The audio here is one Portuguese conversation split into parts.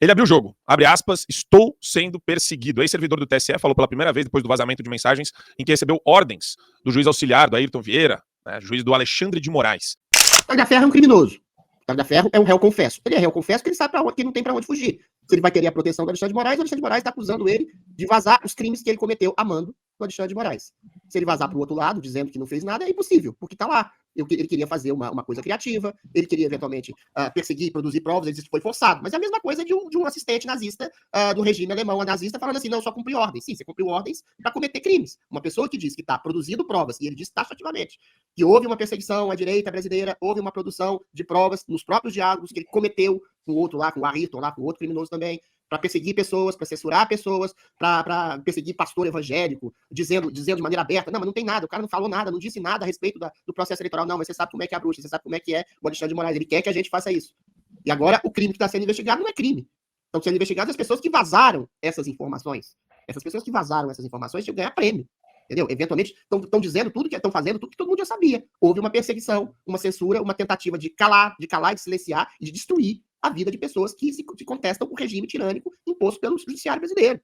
Ele abriu o jogo, abre aspas, estou sendo perseguido. Ex-servidor do TSE falou pela primeira vez depois do vazamento de mensagens em que recebeu ordens do juiz auxiliar, do Ayrton Vieira, né, juiz do Alexandre de Moraes. Tagliaferro é um criminoso. Tagliaferro é um réu confesso. Ele é réu confesso porque ele sabe que não tem pra onde fugir. Se ele vai querer a proteção do Alexandre de Moraes, o Alexandre de Moraes está acusando ele de vazar os crimes que ele cometeu a mando do Alexandre de Moraes. Se ele vazar para o outro lado, dizendo que não fez nada, é impossível, porque está lá. Ele queria fazer uma coisa criativa, ele queria eventualmente perseguir e produzir provas, ele disse que foi forçado. Mas é a mesma coisa de um assistente nazista do regime alemão nazista falando assim, não, só cumpriu ordens. Sim, você cumpriu ordens para cometer crimes. Uma pessoa que diz que está produzindo provas, e ele diz taxativamente que houve uma perseguição à direita brasileira, houve uma produção de provas nos próprios diálogos que ele cometeu com o outro lá, com o Ayrton lá, com o outro criminoso também, para perseguir pessoas, para censurar pessoas, para perseguir pastor evangélico, dizendo de maneira aberta, não, mas não tem nada, o cara não falou nada, não disse nada a respeito do processo eleitoral, não, mas você sabe como é que é a bruxa, você sabe como é que é o Alexandre de Moraes, ele quer que a gente faça isso. E agora o crime que está sendo investigado não é crime. Estão sendo investigadas as pessoas que vazaram essas informações. Essas pessoas que vazaram essas informações tinham que ganhar prêmio. Entendeu? Eventualmente estão dizendo tudo que estão fazendo, tudo que todo mundo já sabia. Houve uma perseguição, uma censura, uma tentativa de calar, de silenciar e de destruir a vida de pessoas que se contestam o regime tirânico imposto pelo judiciário brasileiro.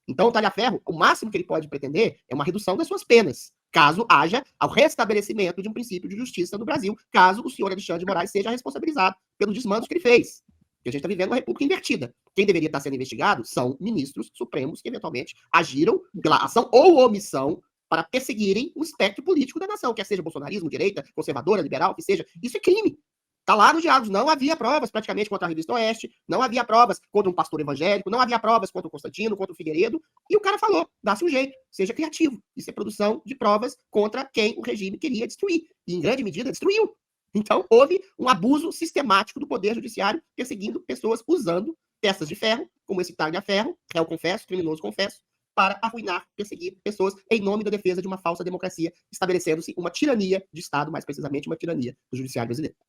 Então, o Tagliaferro, o máximo que ele pode pretender é uma redução das suas penas, caso haja o restabelecimento de um princípio de justiça no Brasil, caso o senhor Alexandre de Moraes seja responsabilizado pelos desmandos que ele fez. Porque a gente está vivendo uma república invertida. Quem deveria estar sendo investigado são ministros supremos que eventualmente agiram pela ação ou omissão para perseguirem o espectro político da nação, quer seja bolsonarismo, direita, conservadora, liberal, que seja. Isso é crime. Está lá nos diálogos. Não havia provas praticamente contra a Revista Oeste, não havia provas contra um pastor evangélico, não havia provas contra o Constantino, contra o Figueiredo, e o cara falou, dá-se um jeito, seja criativo. Isso é produção de provas contra quem o regime queria destruir. E, em grande medida, destruiu. Então, houve um abuso sistemático do poder judiciário perseguindo pessoas usando peças de ferro, como esse Tagliaferro, réu confesso, criminoso confesso, para arruinar, perseguir pessoas em nome da defesa de uma falsa democracia, estabelecendo-se uma tirania de Estado, mais precisamente uma tirania do judiciário brasileiro.